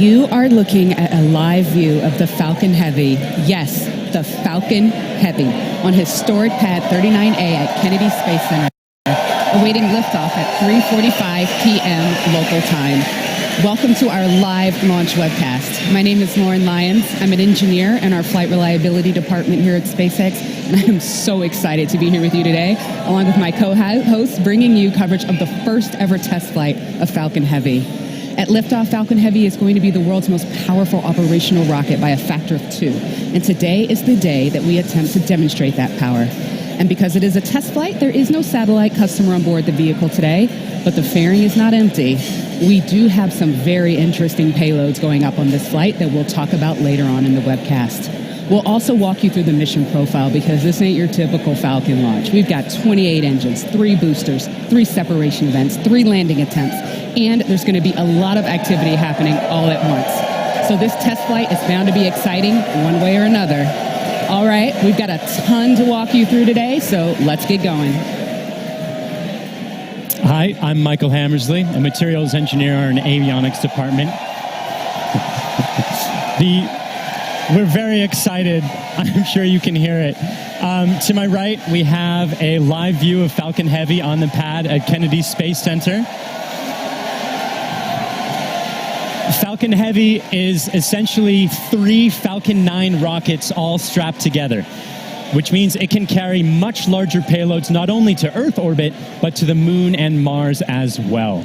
You are looking at a live view of the Falcon Heavy. Yes, the Falcon Heavy on historic pad 39A at Kennedy Space Center, awaiting liftoff at 3:45 p.m. local time. Welcome to our live launch webcast. My name is Lauren Lyons. I'm an engineer in our flight reliability department here at SpaceX, and I am so excited to be here with you today, along with my co-hosts, bringing you coverage of the first ever test flight of Falcon Heavy. At liftoff, Falcon Heavy is going to be the world's most powerful operational rocket by a factor of 2. And today is the day that we attempt to demonstrate that power. And because it is a test flight, there is no satellite customer on board the vehicle today, but the fairing is not empty. We do have some very interesting payloads going up on this flight that we'll talk about later on in the webcast. We'll also walk you through the mission profile because this ain't your typical Falcon launch. We've got 28 engines, 3 boosters, 3 separation events, 3 landing attempts, and there's going to be a lot of activity happening all at once. So this test flight is bound to be exciting one way or another. All right, we've got a ton to walk you through today, so let's get going. Hi, I'm Michael Hammersley, a materials engineer in the avionics department. We're very excited. I'm sure you can hear it. To my right, we have a live view of Falcon Heavy on the pad at Kennedy Space Center. Falcon Heavy is essentially 3 Falcon 9 rockets all strapped together, which means it can carry much larger payloads not only to Earth orbit, but to the Moon and Mars as well.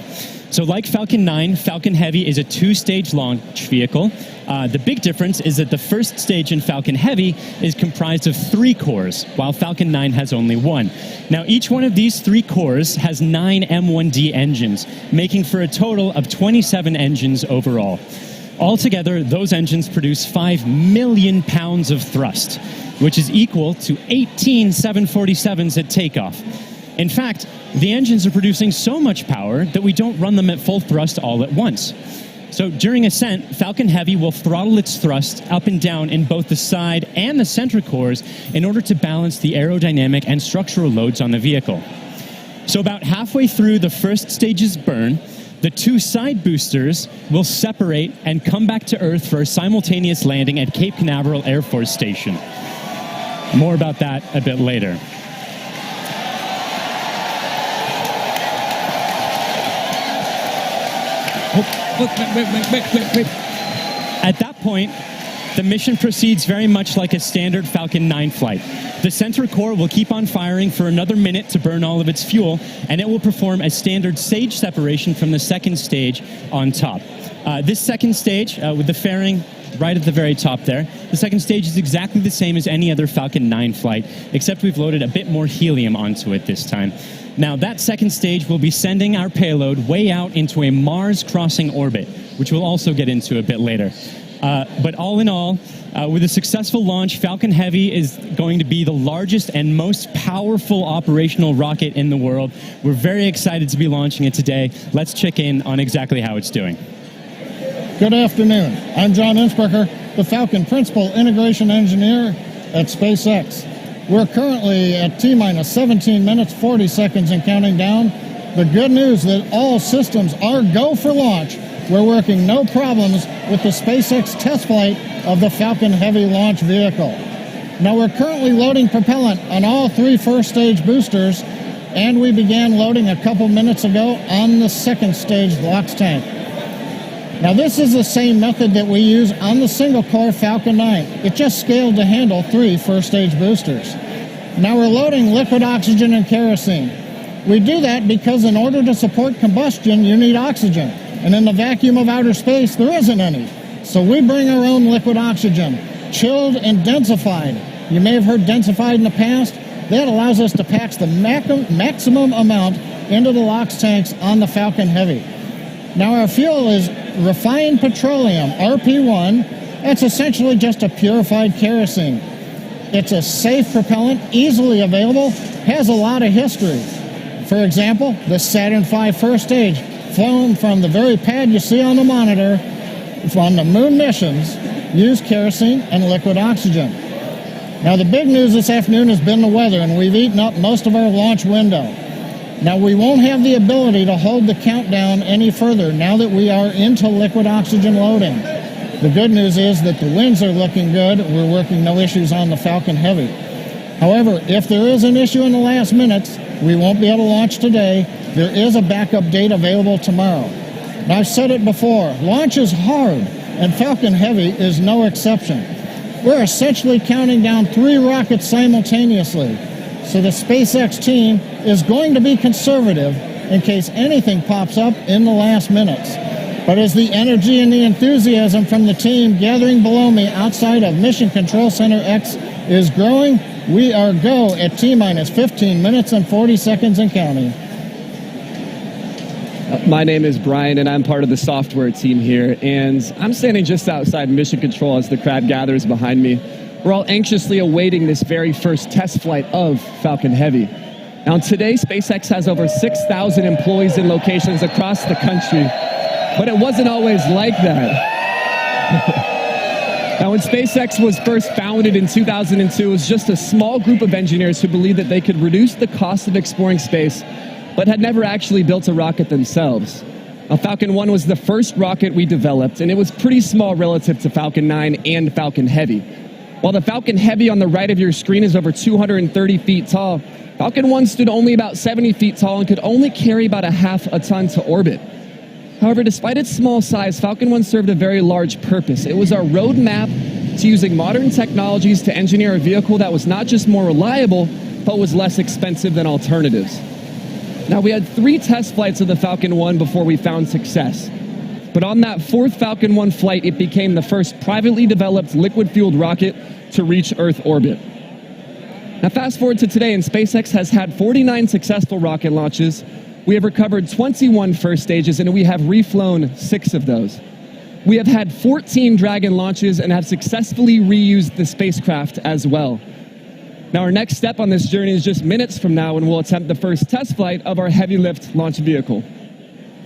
So like Falcon 9, Falcon Heavy is a 2-stage launch vehicle. The big difference is that the first stage in Falcon Heavy is comprised of 3 cores, while Falcon 9 has only 1. Now, each one of these 3 cores has 9 M1D engines, making for a total of 27 engines overall. Altogether, those engines produce 5 million pounds of thrust, which is equal to 18 747s at takeoff. In fact, the engines are producing so much power that we don't run them at full thrust all at once. So during ascent, Falcon Heavy will throttle its thrust up and down in both the side and the center cores in order to balance the aerodynamic and structural loads on the vehicle. So about halfway through the first stage's burn, the 2 side boosters will separate and come back to Earth for a simultaneous landing at Cape Canaveral Air Force Station. More about that a bit later. Wait. At that point, the mission proceeds very much like a standard Falcon 9 flight. The center core will keep on firing for another minute to burn all of its fuel, and it will perform a standard stage separation from the second stage on top. This second stage, with the fairing right at the very top there, the second stage is exactly the same as any other Falcon 9 flight, except we've loaded a bit more helium onto it this time. Now, that second stage will be sending our payload way out into a Mars-crossing orbit, which we'll also get into a bit later. But all in all, with a successful launch, Falcon Heavy is going to be the largest and most powerful operational rocket in the world. We're very excited to be launching it today. Let's check in on exactly how it's doing. Good afternoon. I'm John Innsbrucker, the Falcon Principal Integration Engineer at SpaceX. We're currently at T-minus 17 minutes, 40 seconds and counting down. The good news that all systems are go for launch. We're working no problems with the SpaceX test flight of the Falcon Heavy launch vehicle. Now we're currently loading propellant on all 3 first stage boosters, and we began loading a couple minutes ago on the second stage LOX tank. Now this is the same method that we use on the single-core Falcon 9. It just scaled to handle 3 first-stage boosters. Now we're loading liquid oxygen and kerosene. We do that because in order to support combustion, you need oxygen. And in the vacuum of outer space, there isn't any. So we bring our own liquid oxygen, chilled and densified. You may have heard densified in the past. That allows us to pack the maximum amount into the LOX tanks on the Falcon Heavy. Now our fuel is refined petroleum, RP1. That's essentially just a purified kerosene. It's a safe propellant, easily available, has a lot of history. For example, the Saturn V first stage, flown from the very pad you see on the monitor, on the moon missions, used kerosene and liquid oxygen. Now the big news this afternoon has been the weather, and we've eaten up most of our launch window. Now, we won't have the ability to hold the countdown any further now that we are into liquid oxygen loading. The good news is that the winds are looking good. We're working no issues on the Falcon Heavy. However, if there is an issue in the last minutes, we won't be able to launch today. There is a backup date available tomorrow. Now, I've said it before, launch is hard, and Falcon Heavy is no exception. We're essentially counting down 3 rockets simultaneously. So the SpaceX team is going to be conservative in case anything pops up in the last minutes. But as the energy and the enthusiasm from the team gathering below me outside of Mission Control Center X is growing, we are go at T-minus 15 minutes and 40 seconds and counting. My name is Brian, and I'm part of the software team here, and I'm standing just outside Mission Control as the crowd gathers behind me. We're all anxiously awaiting this very first test flight of Falcon Heavy. Now, today, SpaceX has over 6,000 employees in locations across the country, but it wasn't always like that. Now, when SpaceX was first founded in 2002, it was just a small group of engineers who believed that they could reduce the cost of exploring space, but had never actually built a rocket themselves. Now, Falcon 1 was the first rocket we developed, and it was pretty small relative to Falcon 9 and Falcon Heavy. While the Falcon Heavy on the right of your screen is over 230 feet tall, Falcon 1 stood only about 70 feet tall and could only carry about a half a ton to orbit. However, despite its small size, Falcon 1 served a very large purpose. It was our roadmap to using modern technologies to engineer a vehicle that was not just more reliable, but was less expensive than alternatives. Now, we had 3 test flights of the Falcon 1 before we found success. But on that 4th Falcon 1 flight, it became the first privately developed liquid-fueled rocket to reach Earth orbit. Now, fast forward to today, and SpaceX has had 49 successful rocket launches. We have recovered 21 first stages, and we have reflown 6 of those. We have had 14 Dragon launches and have successfully reused the spacecraft as well. Now, our next step on this journey is just minutes from now when we'll attempt the first test flight of our heavy lift launch vehicle.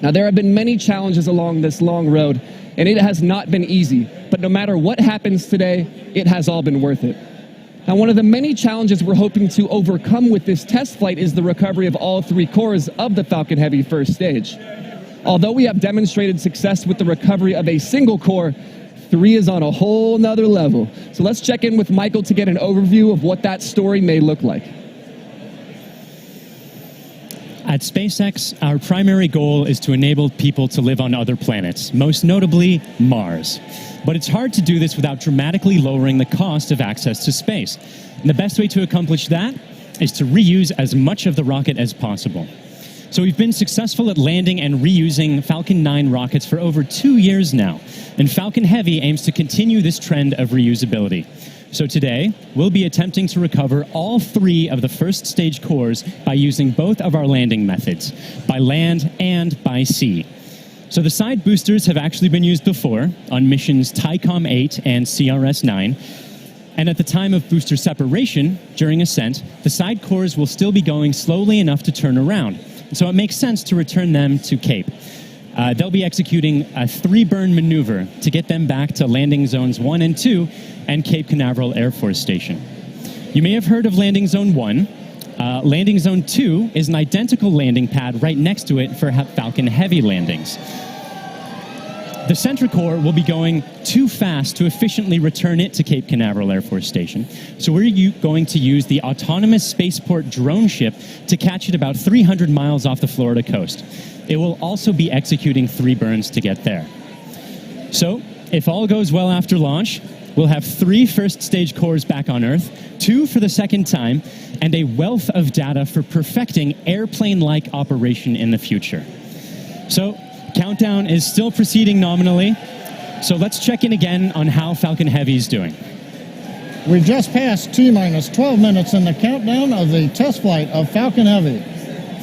Now, there have been many challenges along this long road, and it has not been easy. But no matter what happens today, it has all been worth it. Now, one of the many challenges we're hoping to overcome with this test flight is the recovery of all 3 cores of the Falcon Heavy first stage. Although we have demonstrated success with the recovery of a single core, 3 is on a whole nother level. So let's check in with Michael to get an overview of what that story may look like. At SpaceX, our primary goal is to enable people to live on other planets, most notably Mars. But it's hard to do this without dramatically lowering the cost of access to space. And the best way to accomplish that is to reuse as much of the rocket as possible. So we've been successful at landing and reusing Falcon 9 rockets for over 2 years now, and Falcon Heavy aims to continue this trend of reusability. So today, we'll be attempting to recover all 3 of the first stage cores by using both of our landing methods, by land and by sea. So the side boosters have actually been used before on missions TICOM 8 and CRS 9. And at the time of booster separation, during ascent, the side cores will still be going slowly enough to turn around. So it makes sense to return them to Cape. They'll be executing a 3-burn maneuver to get them back to landing zones 1 and 2 and Cape Canaveral Air Force Station. You may have heard of landing zone 1. Landing zone 2 is an identical landing pad right next to it for Falcon Heavy landings. The center core will be going too fast to efficiently return it to Cape Canaveral Air Force Station. So we're going to use the autonomous spaceport drone ship to catch it about 300 miles off the Florida coast. It will also be executing 3 burns to get there. So, if all goes well after launch, we'll have 3 first stage cores back on Earth, 2 for the second time, and a wealth of data for perfecting airplane-like operation in the future. So, countdown is still proceeding nominally, so let's check in again on how Falcon Heavy is doing. We just passed T-minus 12 minutes in the countdown of the test flight of Falcon Heavy.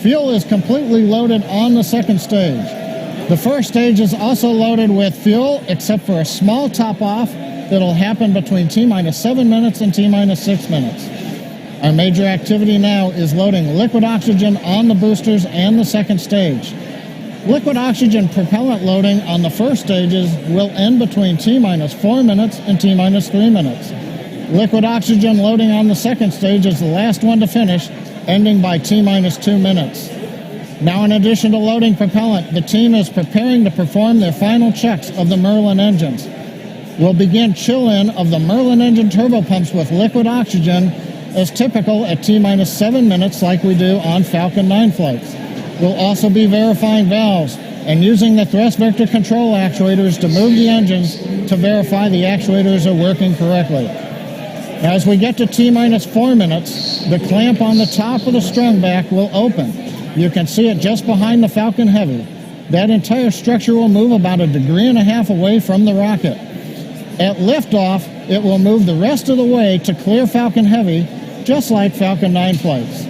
Fuel is completely loaded on the second stage. The first stage is also loaded with fuel, except for a small top-off that'll happen between T-minus 7 minutes and T-minus 6 minutes. Our major activity now is loading liquid oxygen on the boosters and the second stage. Liquid oxygen propellant loading on the first stages will end between T-minus 4 minutes and T-minus 3 minutes. Liquid oxygen loading on the second stage is the last one to finish, ending by T-minus 2 minutes. Now, in addition to loading propellant, the team is preparing to perform their final checks of the Merlin engines. We'll begin chill-in of the Merlin engine turbopumps with liquid oxygen as typical at T-minus 7 minutes like we do on Falcon 9 flights. We'll also be verifying valves and using the thrust vector control actuators to move the engines to verify the actuators are working correctly. As we get to T-minus 4 minutes, the clamp on the top of the strung back will open. You can see it just behind the Falcon Heavy. That entire structure will move about 1.5 degrees away from the rocket. At liftoff, it will move the rest of the way to clear Falcon Heavy, just like Falcon 9 flights.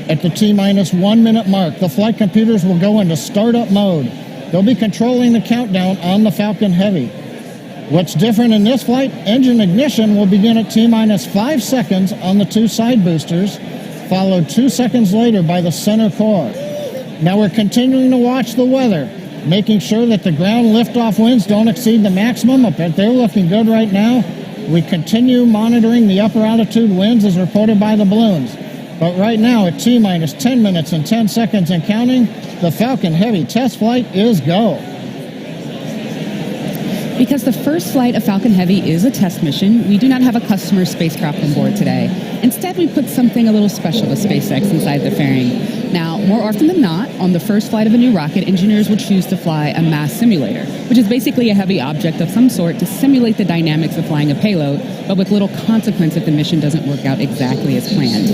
At the T-minus 1 minute mark, the flight computers will go into startup mode. They'll be controlling the countdown on the Falcon Heavy. What's different in this flight, engine ignition will begin at T-minus 5 seconds on the 2 side boosters, followed 2 seconds later by the center core. Now we're continuing to watch the weather, making sure that the ground liftoff winds don't exceed the maximum, but they're looking good right now. We continue monitoring the upper altitude winds as reported by the balloons. But right now, at T-minus 10 minutes and 10 seconds and counting, the Falcon Heavy test flight is go. Because the first flight of Falcon Heavy is a test mission, we do not have a customer spacecraft on board today. Instead, we put something a little special with SpaceX inside the fairing. Now, more often than not, on the first flight of a new rocket, engineers will choose to fly a mass simulator, which is basically a heavy object of some sort to simulate the dynamics of flying a payload, but with little consequence if the mission doesn't work out exactly as planned.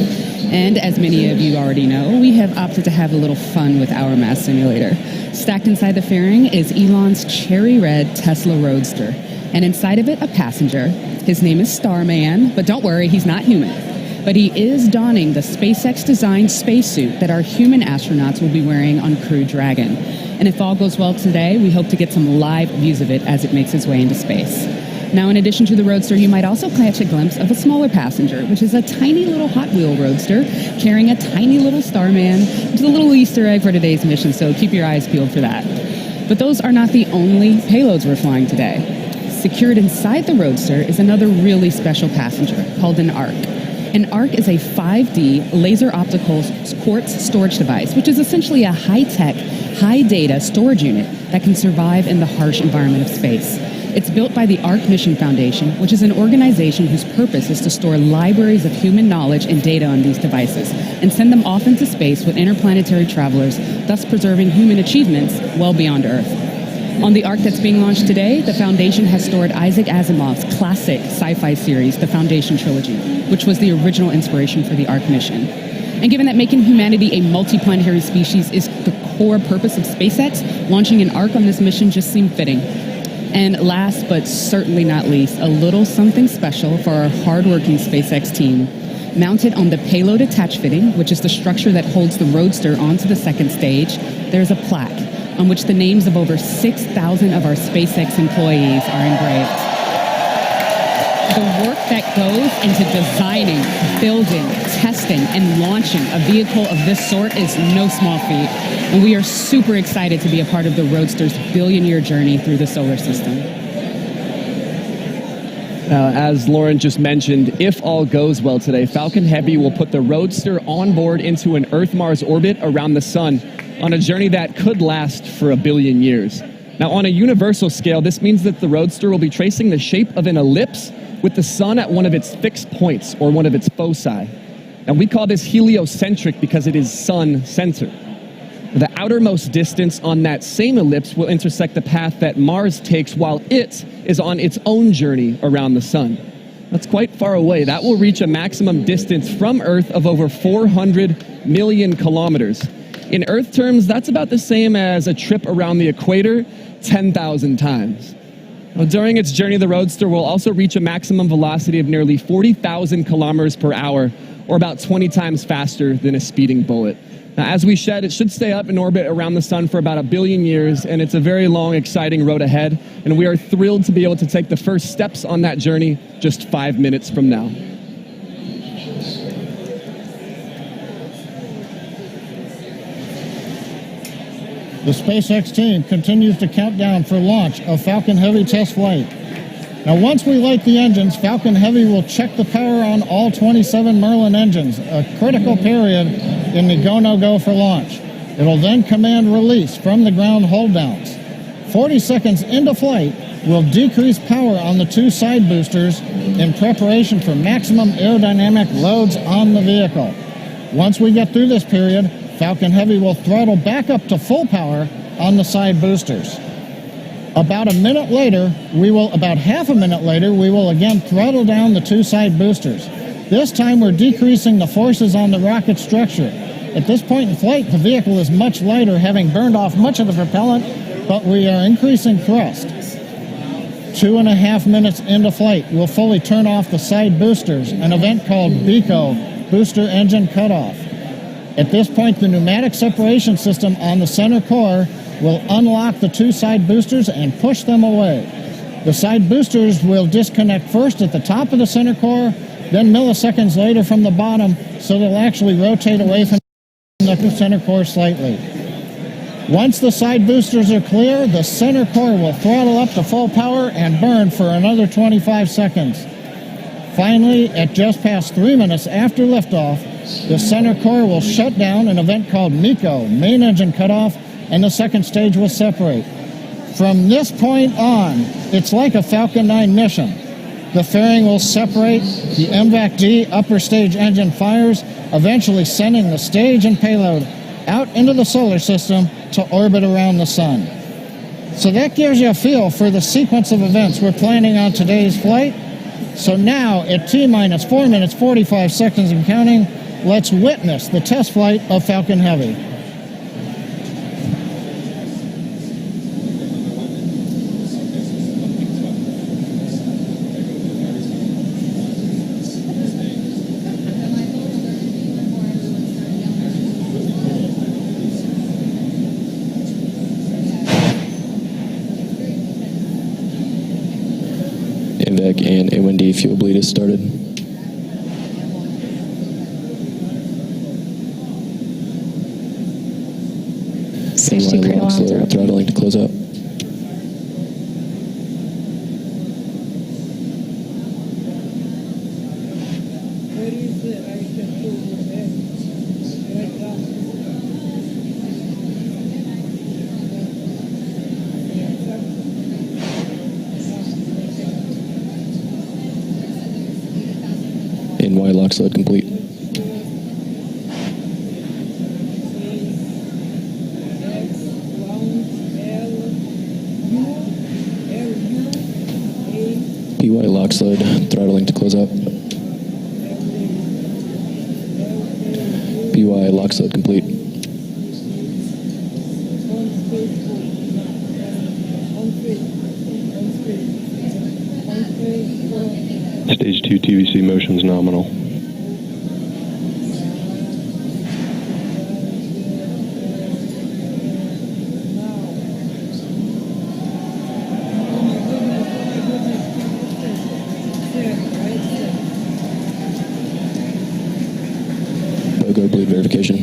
And as many of you already know, we have opted to have a little fun with our mass simulator. Stacked inside the fairing is Elon's cherry red Tesla Roadster, and inside of it, a passenger. His name is Starman, but don't worry, he's not human. But he is donning the SpaceX-designed spacesuit that our human astronauts will be wearing on Crew Dragon. And if all goes well today, we hope to get some live views of it as it makes its way into space. Now, in addition to the Roadster, you might also catch a glimpse of a smaller passenger, which is a tiny little Hot Wheel Roadster carrying a tiny little Starman, which is a little Easter egg for today's mission, so keep your eyes peeled for that. But those are not the only payloads we're flying today. Secured inside the Roadster is another really special passenger called an ARC. An ARC is a 5D laser optical quartz storage device, which is essentially a high-tech, high-data storage unit that can survive in the harsh environment of space. It's built by the ARC Mission Foundation, which is an organization whose purpose is to store libraries of human knowledge and data on these devices and send them off into space with interplanetary travelers, thus preserving human achievements well beyond Earth. On the ARC that's being launched today, the Foundation has stored Isaac Asimov's classic sci-fi series, The Foundation Trilogy, which was the original inspiration for the ARC mission. And given that making humanity a multiplanetary species is the core purpose of SpaceX, launching an ARC on this mission just seemed fitting. And last but certainly not least, a little something special for our hardworking SpaceX team. Mounted on the payload attach fitting, which is the structure that holds the Roadster onto the second stage, there's a plaque on which the names of over 6,000 of our SpaceX employees are engraved. The work that goes into designing, building, testing, and launching a vehicle of this sort is no small feat, and we are super excited to be a part of the Roadster's billion-year journey through the solar system. As Lauren just mentioned, if all goes well today, Falcon Heavy will put the Roadster on board into an Earth-Mars orbit around the Sun on a journey that could last for 1 billion years. Now, on a universal scale, this means that the Roadster will be tracing the shape of an ellipse with the Sun at one of its fixed points, or one of its foci. And we call this heliocentric because it is sun-centered. The outermost distance on that same ellipse will intersect the path that Mars takes while it is on its own journey around the Sun. That's quite far away. That will reach a maximum distance from Earth of over 400 million kilometers. In Earth terms, that's about the same as a trip around the equator 10,000 times. Now, during its journey, the Roadster will also reach a maximum velocity of nearly 40,000 kilometers per hour, or about 20 times faster than a speeding bullet. Now, as we said, it should stay up in orbit around the Sun for about 1 billion years, and it's a very long, exciting road ahead, and we are thrilled to be able to take the first steps on that journey just 5 minutes from now. The SpaceX team continues to count down for launch of Falcon Heavy test flight. Now, once we light the engines, Falcon Heavy will check the power on all 27 Merlin engines, a critical period in the go-no-go for launch. It'll then command release from the ground hold downs. 40 seconds into flight, we'll decrease power on the two side boosters in preparation for maximum aerodynamic loads on the vehicle. Once we get through this period, Falcon Heavy will throttle back up to full power on the side boosters. About half a minute later, we will again throttle down the two side boosters. This time we're decreasing the forces on the rocket structure. At this point in flight, the vehicle is much lighter, having burned off much of the propellant, but we are increasing thrust. 2.5 minutes into flight, we'll fully turn off the side boosters, an event called BECO, Booster Engine Cutoff. At this point, the pneumatic separation system on the center core will unlock the two side boosters and push them away. The side boosters will disconnect first at the top of the center core, then milliseconds later from the bottom, so they'll actually rotate away from the center core slightly. Once the side boosters are clear, the center core will throttle up to full power and burn for another 25 seconds. Finally, at just past 3 minutes after liftoff, the center core will shut down, an event called MECO, Main Engine Cutoff, and the second stage will separate. From this point on, it's like a Falcon 9 mission. The fairing will separate, the MVAC-D upper stage engine fires, eventually sending the stage and payload out into the solar system to orbit around the sun. So that gives you a feel for the sequence of events we're planning on today's flight. So now, at T-minus 4 minutes 45 seconds and counting, let's witness the test flight of Falcon Heavy. MVAC and A1D fuel bleed has started. Stage 2 cradle arms are open. Throttling to close up. NY lock sled complete. PY lock sled throttling to close up. PY lock sled complete. Stage 2 TVC motions nominal. BOGO bleed verification.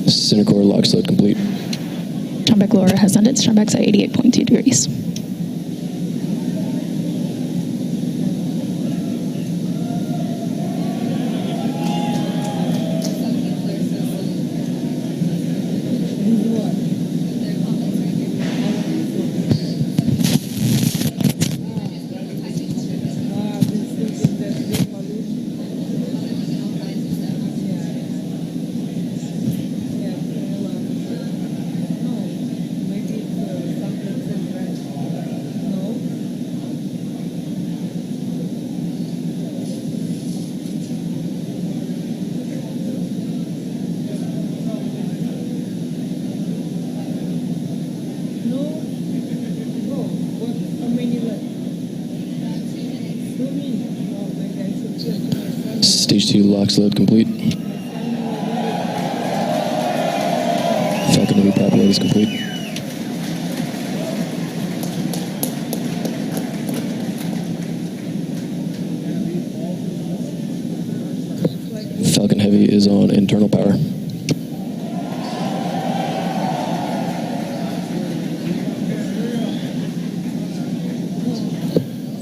Center core lock sled complete. Strombeck lower has ended. Strombeck's at 88.2 degrees. Stage 2 lock sled complete. Falcon Heavy prop load is complete. Falcon Heavy is on internal power.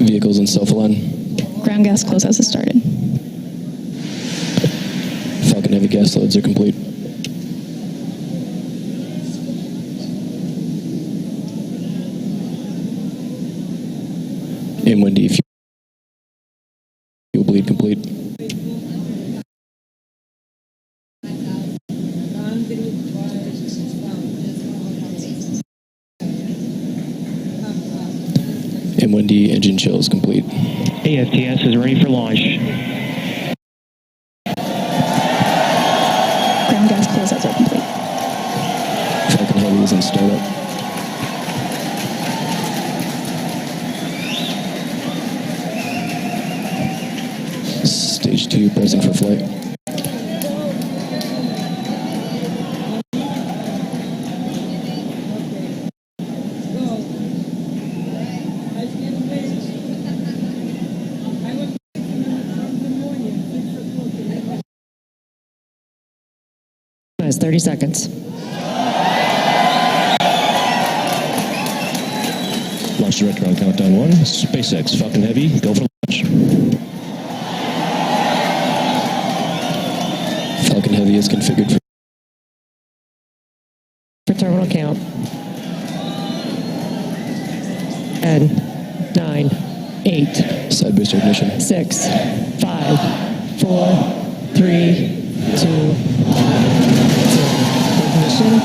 Vehicles in self-align. Ground gas close has started. Falcon Heavy gas loads are complete. M1D fuel bleed complete. M1D engine chill is complete. AFTS is ready for launch. Ground gas closeouts are complete. Falcon Heavy is in startup. Stage 2 present for flight. Nice, 30 seconds. Launch director on countdown 1. SpaceX, Falcon Heavy, go for launch. Falcon Heavy is configured For terminal count. 10, 9, 8, for side booster ignition. 6, 5, 4, 3, 2, 1. Ignition.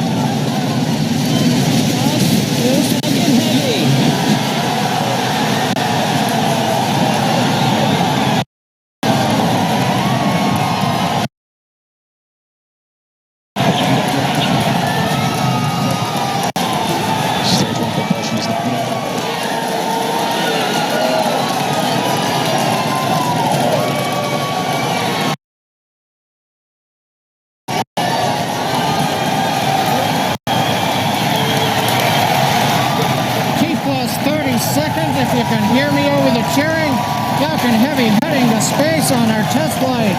Seconds, if you can hear me over the cheering. Falcon Heavy heading to space on our test flight.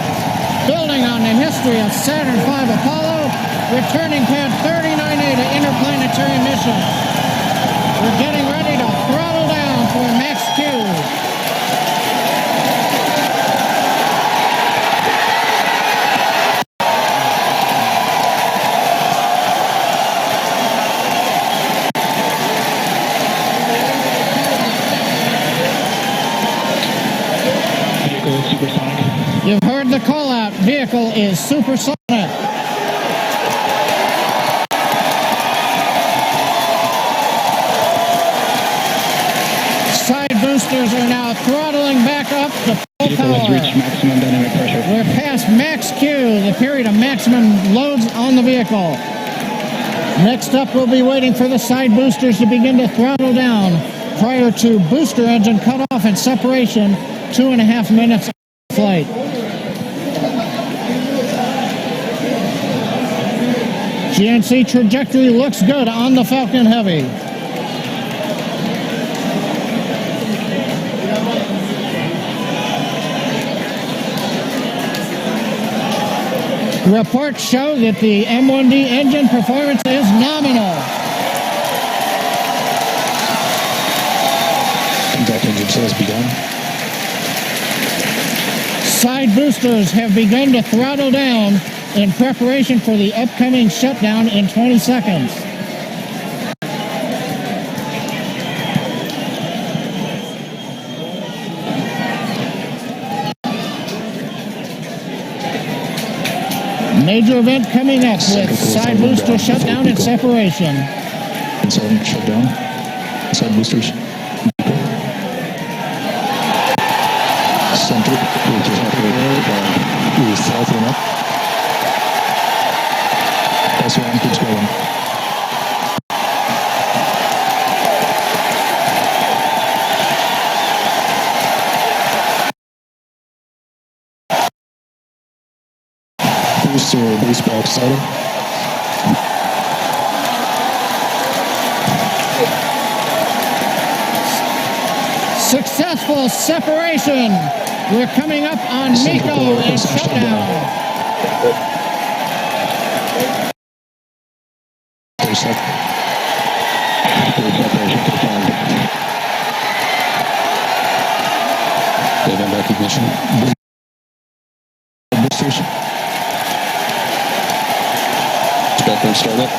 Building on the history of Saturn V Apollo, returning pad 39A to interplanetary mission. We're getting ready to throttle down for max Q. Supersonic. You've heard the call out. Vehicle is supersonic. Side boosters are now throttling back up to full Vehicle has power. reached maximum dynamic pressure. We're past max Q, the period of maximum loads on the vehicle. Next up, we'll be waiting for the side boosters to begin to throttle down prior to booster engine cutoff and separation. 2.5 minutes flight. GNC trajectory looks good on the Falcon Heavy. Reports show that the M1D engine performance is nominal. Conduct engine chill has begun. Side boosters have begun to throttle down in preparation for the upcoming shutdown in 20 seconds. Major event coming up with side booster shutdown and separation. Inside shutdown. Side boosters. Center. South enough. S1 keeps going. Booster base box started. Successful separation. We're coming up on Miko and shutdown. Recognition. Boosters. Falcon startup.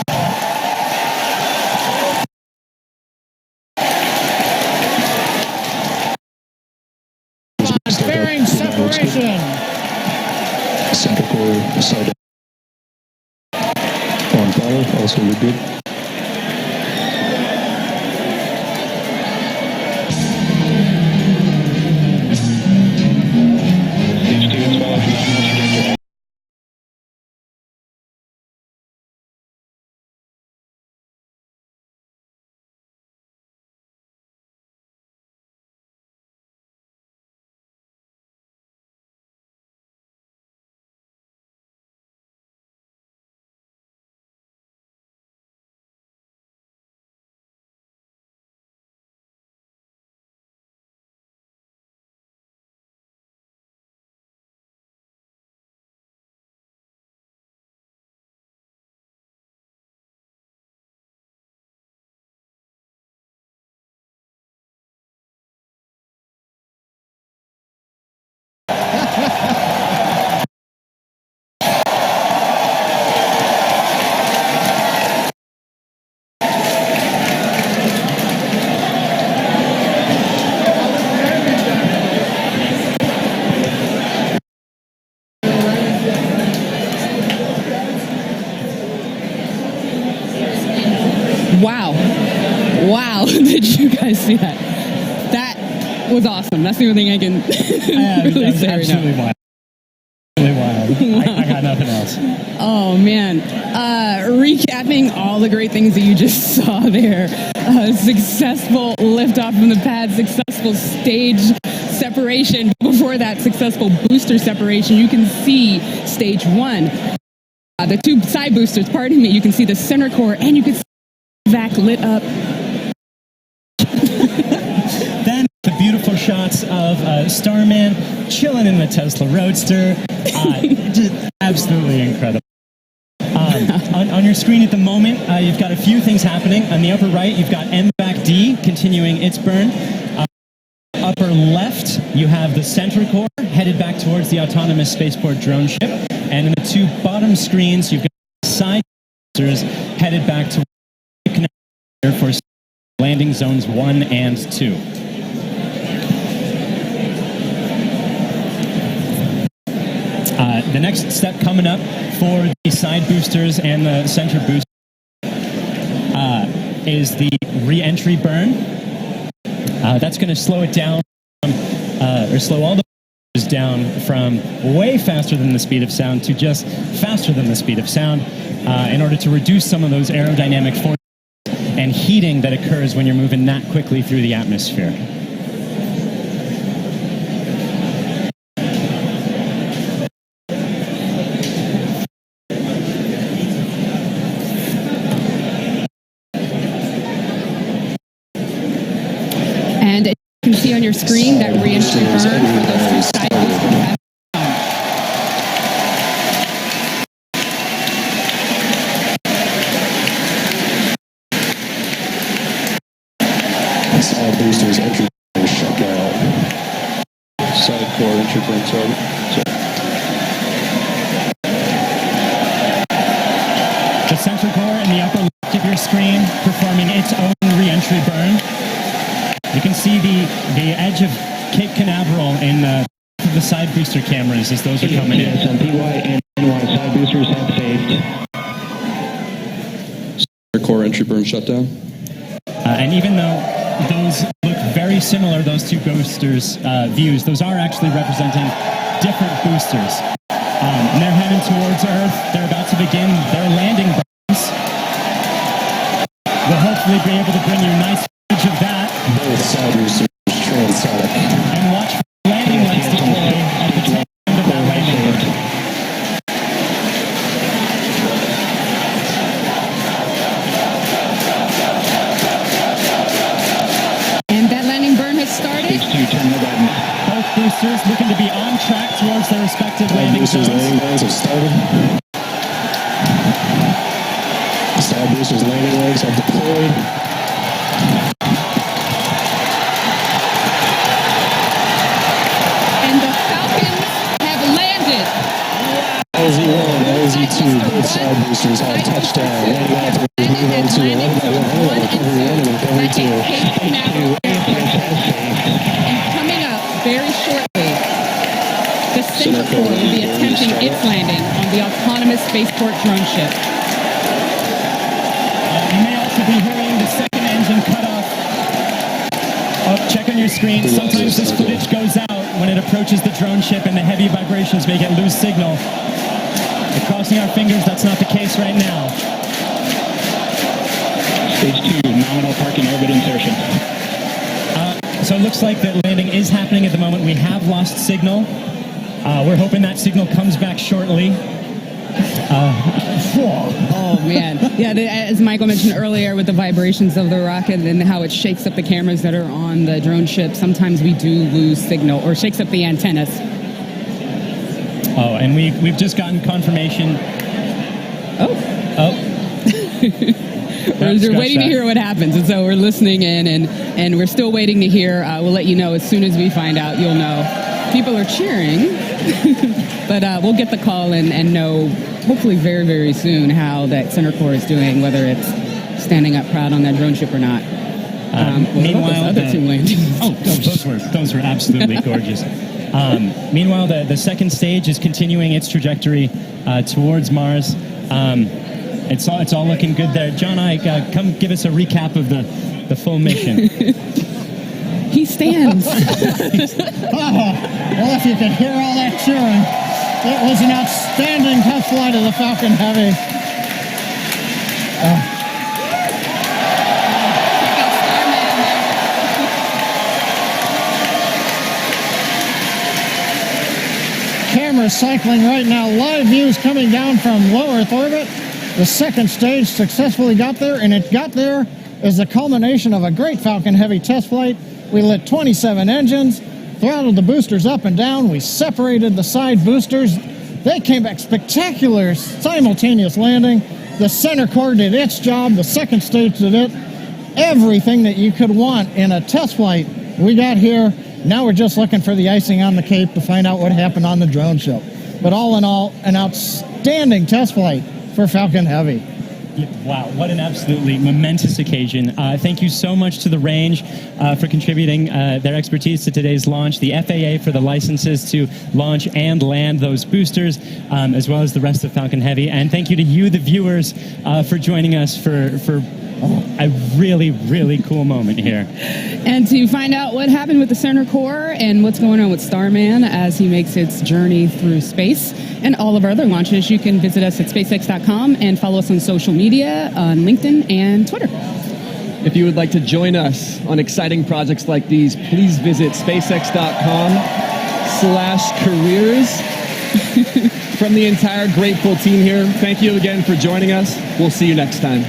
Bearing separation. Center core side on power, also we're good. Wow, did you guys see that? That was awesome. That's the only thing I can really say right now. Absolutely wild. I got nothing else. Oh, man. Recapping all the great things that you just saw there. Successful liftoff from the pad, successful stage separation. Before that, successful booster separation. You can see stage one. The two side boosters, pardon me, you can see the center core, and you can see vac lit up. Then the beautiful shots of Starman chilling in the Tesla Roadster. Just absolutely incredible. On your screen at the moment, you've got a few things happening. On the upper right, you've got MVAC D continuing its burn. Upper left, you have the center core headed back towards the autonomous spaceport drone ship. And in the two bottom screens, you've got side boosters headed back towards the connector for landing zones 1 and 2. The next step coming up for the side boosters and the center booster is the re-entry burn. That's going to slow it down, or slow all the boosters down from way faster than the speed of sound to just faster than the speed of sound in order to reduce some of those aerodynamic forces and heating that occurs when you're moving that quickly through the atmosphere. And you can see on your screen that re-entry burn for those two side boosters. Side boosters entry burn shut down. Side core entry burn target. The center core in the upper left of your screen performing its own re-entry burn. You can see the edge of Cape Canaveral in the side booster cameras as those are coming in. Yes, PY and NY side boosters have saved. Center core entry burn shutdown. And even though those look very similar, those two boosters' views, those are actually representing different boosters. And they're heading towards Earth. They're about to begin their landing burns. We'll hopefully be able to bring you a nice footage of that. Both side boosters transonic. And watch for landing lights deploy at the tail end of that landing burn. And that landing burn has started. Both boosters looking to be on track towards their respective landing zones. Landing burns have started. Side boosters landing legs are deployed. Heavy 2, both side boosters on touchdown. Landing off is move on to 11 by 1 recovery 1 and recovery 2. And coming up very shortly, the Center Core will be attempting its landing on the autonomous spaceport drone ship. You may also be hearing the second engine cut off. Oh, check on your screen. Sometimes this footage goes out when it approaches the drone ship and the heavy vibrations make it lose signal. We're crossing our fingers that's not the case right now. Stage 2, nominal parking orbit insertion. So it looks like the landing is happening at the moment. We have lost signal. We're hoping that signal comes back shortly. Oh, man. Yeah, as Michael mentioned earlier with the vibrations of the rocket and how it shakes up the cameras that are on the drone ship, sometimes we do lose signal or shakes up the antennas. Oh, and we've just gotten confirmation. Oh. We're waiting to hear what happens, and so we're listening in, and we're still waiting to hear. We'll let you know as soon as we find out. You'll know. People are cheering, but we'll get the call and know hopefully very, very soon how that Center Core is doing, whether it's standing up proud on that drone ship or not. Meanwhile, other two landings. those were absolutely gorgeous. Meanwhile, the second stage is continuing its trajectory towards Mars. It's all looking good there. John Ike, come give us a recap of the full mission. He stands. Well, if you could hear all that cheering, it was an outstanding test flight of the Falcon Heavy. Cameras cycling right now. Live views coming down from low Earth orbit. The second stage successfully got there, and it got there as the culmination of a great Falcon Heavy test flight. We lit 27 engines, throttled the boosters up and down. We separated the side boosters. They came back spectacular, simultaneous landing. The Center Core did its job. The second stage did it. Everything that you could want in a test flight, we got here. Now we're just looking for the icing on the cake to find out what happened on the drone ship. But all in all, an outstanding test flight for Falcon Heavy. Wow, what an absolutely momentous occasion. Thank you so much to the range for contributing their expertise to today's launch, the FAA for the licenses to launch and land those boosters, as well as the rest of Falcon Heavy. And thank you to you, the viewers, for joining us for a really, really cool moment here. And to find out what happened with the Center Core and what's going on with Starman as he makes its journey through space and all of our other launches, you can visit us at SpaceX.com and follow us on social media on LinkedIn and Twitter. If you would like to join us on exciting projects like these, please visit SpaceX.com/careers. From the entire grateful team here, thank you again for joining us. We'll see you next time.